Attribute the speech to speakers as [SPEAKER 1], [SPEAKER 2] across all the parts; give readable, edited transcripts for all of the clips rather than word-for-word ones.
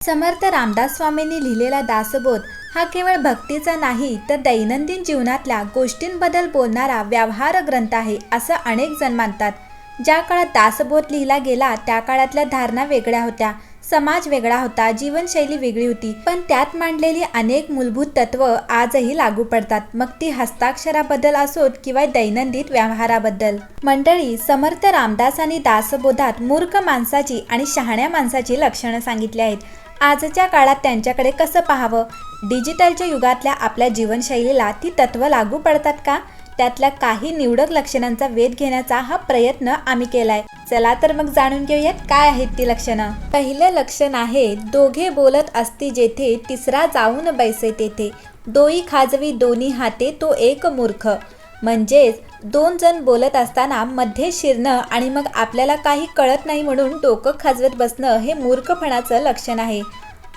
[SPEAKER 1] समर्थ रामदास स्वामींनी लिहिलेला दासबोध हा केवळ भक्तीचा नाही तर दैनंदिन जीवनातल्या गोष्टींबद्दल बोलणारा व्यवहार ग्रंथ आहे असं अनेक जण मानतात. ज्या काळात दासबोध लिहिला गेला त्या काळातल्या धारणा वेगळ्या होत्या, समाज वेगळा होता, जीवनशैली वेगळी होती, पण त्यात मांडलेली अनेक मूलभूत तत्व आजही लागू पडतात, मग ती हस्ताक्षराबद्दल असोत किंवा दैनंदिन व्यवहाराबद्दल. मंडळी, समर्थ रामदासांनी दासबोधात मूर्ख माणसाची आणि शहाण्या माणसाची लक्षणं सांगितली आहेत. आजच्या काळात त्यांच्याकडे कसं पाहावं? डिजिटलच्या युगातल्या आपल्या जीवनशैलीला ती तत्व लागू पडतात का? त्यातल्या काही निवडक लक्षणांचा वेध घेण्याचा हा प्रयत्न आम्ही केलाय. चला तर मग जाणून घेऊयात काय आहेत ती लक्षणं. पहिलं लक्षण आहे, दोघे बोलत असती जेथे तिसरा जाऊन बैसे तेथे, दोई खाजवी दोन्ही हाते तो एक मूर्ख. म्हणजेच दोन जण बोलत असताना मध्ये शिरणं आणि मग आपल्याला काही कळत नाही म्हणून डोकं खाजवत बसणं हे मूर्खपणाचं लक्षण आहे.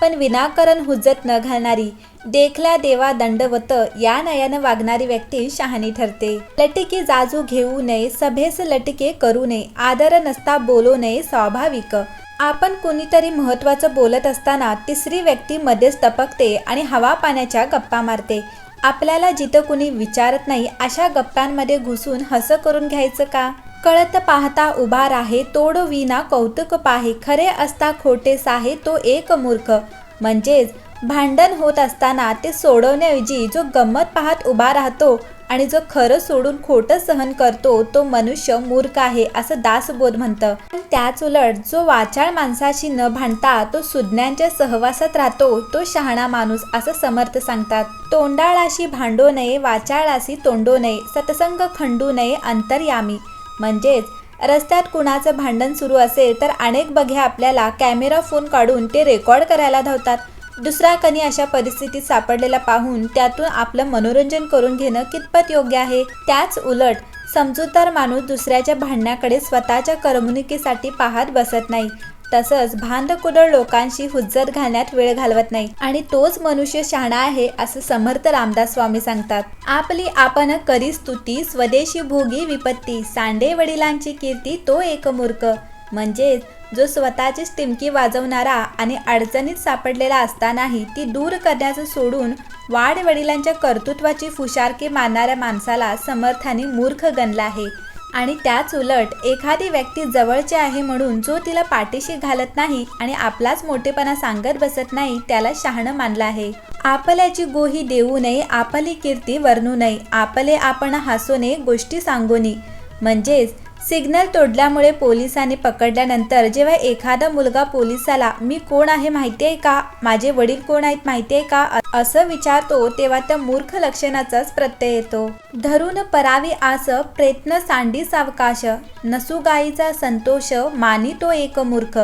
[SPEAKER 1] पण विनाकारण हुज्जत न घालणारी, देखल्या देवा दंडवत या नयानं वागणारी व्यक्ती शहाणी ठरते. लटिके जाजू घेऊ नये, सभेस लटिके करू नये, आदर नसता बोलू नये स्वाभाविक. आपण कोणीतरी महत्त्वाचं बोलत असताना तिसरी व्यक्ती मध्येच टपकते आणि हवा पाण्याच्या गप्पा मारते. आपल्याला जिथं कुणी विचारत नाही अशा गप्पांमध्ये घुसून हसं करून घ्यायचं का? कळत पाहता उभा राहे, तोड विना कौतुक पाहे, खरे असता खोटे साहे तो एक मूर्ख. म्हणजेच भांडण होत असताना ते सोडवण्याऐवजी जो गंमत पाहत उभा राहतो आणि जो खरं सोडून खोटं सहन करतो तो मनुष्य मूर्ख आहे असं दासबोध म्हणतं. पण त्याच उलट जो वाचाळ माणसाशी न भांडता तो सुज्ञांच्या सहवासात राहतो तो शहाणा माणूस असं समर्थ सांगतात. तोंडाळाशी भांडो नये, वाचाळाशी तोंडो नये, सत्संग खंडू नये अंतर्यामी. म्हणजेच रस्त्यात कुणाचं भांडण सुरू असेल तर अनेक बघ्या आपल्याला कॅमेरा फोन काढून ते रेकॉर्ड करायला धावतात. दुसरा कणी अशा परिस्थितीत सापडलेला पाहून त्यातून आपलं मनोरंजन करून घेणं कितपत योग्य आहे? त्याच उलट समजूतदार माणूस दुसऱ्याच्या भांडण्याकडे स्वतःच्या करमणुकीसाठी पाहत बसत नाही, तसंच भांडकुदळ लोकांशी हुज्जत घालण्यात वेळ घालवत नाही आणि तोच मनुष्य शहाणा आहे असं समर्थ रामदास स्वामी सांगतात. आपली आपण करी स्तुती, स्वदेशी भोगी विपत्ती, सांडे वडिलांची कीर्ती तो एक मूर्ख. म्हणजेच जो स्वतःचीच टिमकी वाजवणारा आणि अडचणीत सापडलेला असतानाही ती दूर करण्याचं सोडून वाढ वडिलांच्या कर्तृत्वाची फुशारकी मारणाऱ्या माणसाला समर्थाने मूर्ख गणला आहे. आणि त्याच उलट एखादी व्यक्ती जवळची आहे म्हणून जो तिला पाठीशी घालत नाही आणि आपलाच मोठेपणा सांगत बसत नाही त्याला शहाणं मानलं आहे. आपल्याची गोही देऊ नये, आपली कीर्ती वर्णू नये, आपले आपण हसू नये, गोष्टी सांगू नये. म्हणजेच सिग्नल तोडल्यामुळे पोलिसांनी पकडल्यानंतर जेव्हा एखादा मुलगा पोलिसाला मी कोण आहे माहिती आहे का, माझे वडील कोण आहेत माहिती आहे का असं विचारतो तेव्हा त्या मूर्ख लक्षणाचाच प्रत्यय येतो. धरून परावी आस, प्रयत्न सांडी सावकाश, नसू गाईचा संतोष, मानी तो एक मूर्ख.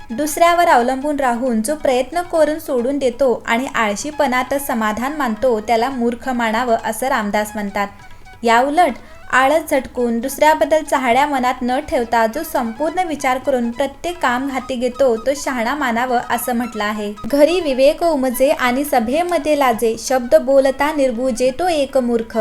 [SPEAKER 1] दुसऱ्यावर अवलंबून राहून जो प्रयत्न करून सोडून देतो आणि आळशीपणात समाधान मानतो त्याला मूर्ख मानावं असं रामदास म्हणतात. याउलट आळस झटकून दुसऱ्याबद्दल चहाड्या मनात न ठेवता जो संपूर्ण विचार करून प्रत्येक काम हाती घेतो तो शहाणा मानावं असं म्हटलं आहे. घरी विवेक उमजे आणि सभेमध्ये लाजे, शब्द बोलता निर्बुजे तो एक मूर्ख.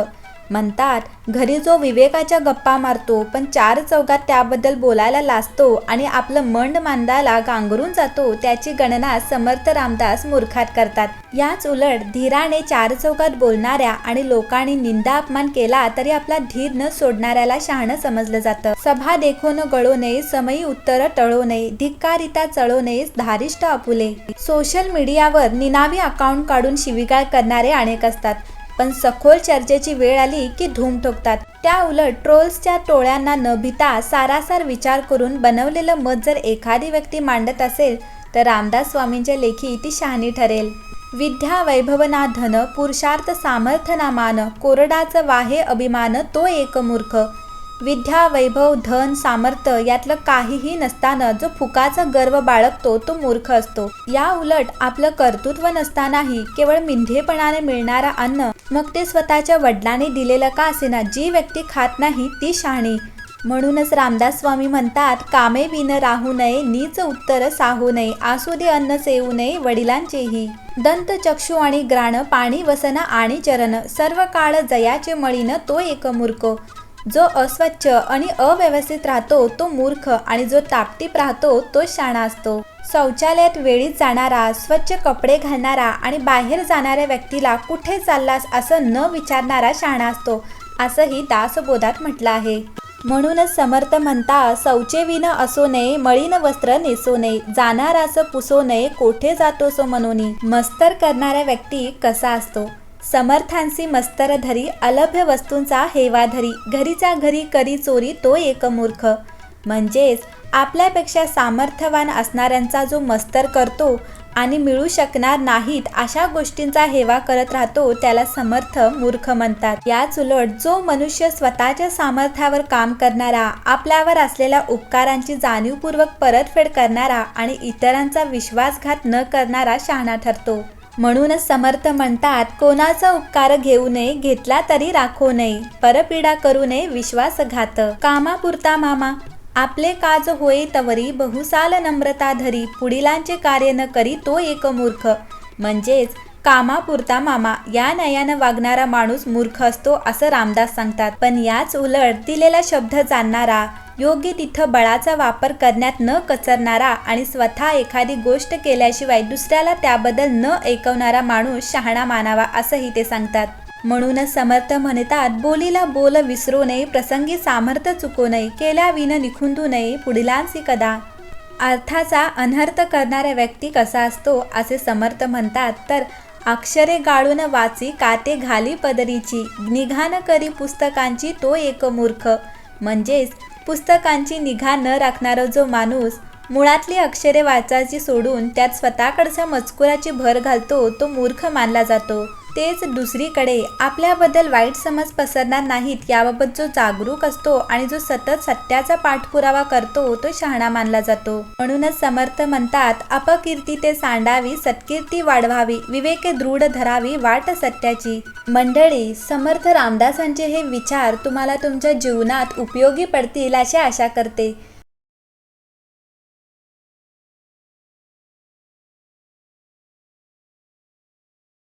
[SPEAKER 1] म्हणतात घरी जो विवेकाच्या गप्पा मारतो पण चार चौघात त्याबद्दल बोलायला लाजतो आणि आपलं मंड मांडायला गांगरून जातो त्याची गणना समर्थ रामदास मूर्खात करतात. याच उलट धीराने चार चौघात बोलणाऱ्या आणि लोकांनी निंदा अपमान केला तरी आपला धीर न सोडणाऱ्याला शहाणं समजलं जातं. सभा देखो न गळो नये, समयी उत्तर टळो नये, धिक्कारिता चळो नये, धारिष्ट आपुले. सोशल मीडियावर निनावी अकाउंट काढून शिवीगाळ करणारे अनेक असतात, पण सखोल चर्चेची वेळ आली की धूम ठोकतात. त्या उलट ट्रोल्सच्या टोळ्यांना न भिता सारासार विचार करून बनवलेलं मत जर एखादी व्यक्ती मांडत असेल तर रामदास स्वामींच्या लेखी ती शहाणी ठरेल. विद्या वैभव ना धन, पुरुषार्थ सामर्थ्य ना मान, कोरडाचं वाहे अभिमान तो एक मूर्ख. विद्या वैभव धन सामर्थ्य यातलं काहीही नसताना जो फुकाचा गर्व बाळगतो तो मूर्ख असतो. या उलट आपलं कर्तृत्व नसतानाही केवळ मिंधेपणाने मिळणारा अन्न, मग ते स्वतःच्या वडिलांनी दिलेलं का असेना, जी व्यक्ती खात नाही ती शहाणी. म्हणूनच रामदास स्वामी म्हणतात कामे बिन राहू नये, नीच उत्तर साहू नये, आसुदे अन्न सेवू नये वडिलांचेही. दंत चक्षु आणि ग्राण, पाणी वसन आणि चरण, सर्व काळ जयाचे मळीन तो एक मूर्ख. जो अस्वच्छ आणि अव्यवस्थित राहतो तो मूर्ख आणि जो टापटीप राहतो तो शहाणा असतो. शौचालयात वेळीच जाणारा, स्वच्छ कपडे घालणारा आणि बाहेर जाणाऱ्या व्यक्तीला कुठे चाललास असं न विचारणारा शहाणा असतो, असंही दासबोधात म्हटलं आहे. म्हणूनच समर्थ म्हणतात, शौचेविन असो नये, मळीन वस्त्र नेसो नये, जाणारास पुसो नये, कोठे जातोस मनोनी. मस्तर करणारा व्यक्ती कसा असतो? समर्थांसी मस्तर धरी, अलभ्य वस्तूंचा हेवा धरी, घरीच्या घरी करी चोरी, तो एक मूर्ख. म्हणजेच आपल्यापेक्षा सामर्थ्यवान असणाऱ्यांचा जो मस्तर करतो आणि मिळू शकणार नाहीत अशा गोष्टींचा हेवा करत राहतो, त्याला समर्थ मूर्ख म्हणतात. याच उलट जो मनुष्य स्वतःच्या सामर्थ्यावर काम करणारा, आपल्यावर असलेल्या उपकारांची जाणीवपूर्वक परतफेड करणारा आणि इतरांचा विश्वासघात न करणारा शहाणा ठरतो. म्हणूनच समर्थ म्हणतात, कोणाचा उपकार घेऊ नये, घेतला तरी राखो नये, परपीडा करू नये विश्वासघात. कामापुरता मामा आपले काज होई तवरी, बहुसाल नम्रता धरी, पुढिलांचे कार्य न करी, तो एक मूर्ख. म्हणजेच कामापुरता मामा या नयानं वागणारा माणूस मूर्ख असतो असं रामदास सांगतात. पण याच उलट दिलेला शब्द जाणणारा, योग्य तिथं बळाचा वापर करण्यात न कचरणारा आणि स्वतः एखादी गोष्ट केल्याशिवाय दुसऱ्याला त्याबद्दल न ऐकवणारा माणूस शहाणा मानावा असंही ते सांगतात. म्हणूनच समर्थ म्हणतात, बोलीला बोल विसरू नये, प्रसंगी सामर्थ्य चुकू नये, केल्याविन निखुंदू नये, पुढिलांसी कदा. अर्थाचा अनर्थ करणारा व्यक्ती कसा असतो असे समर्थ म्हणतात, तर अक्षरे गाळून वाची, काते घाली पदरीची, निघा न करी पुस्तकांची, तो एक मूर्ख. म्हणजेच पुस्तकांची निगा न राखणारा जो माणूस मुळातली अक्षरे वाचायची सोडून त्यात स्वतःकडच्या मजकुराची भर घालतो, तो मूर्ख मानला जातो. तेच दुसरीकडे आपल्याबद्दल वाईट समज पसरणार नाहीत याबाबत जो जागरूक असतो आणि जो सतत सत्याचा पाठपुरावा करतो, तो शहाणा मानला जातो. म्हणूनच समर्थ म्हणतात, अपकीर्ती ते सांडावी, सत्कीर्ती वाढवावी, विवेके दृढ धरावी, वाट सत्याची. मंडळी, समर्थ रामदासांचे हे विचार तुम्हाला तुमच्या जीवनात उपयोगी पडतील अशी आशा करते.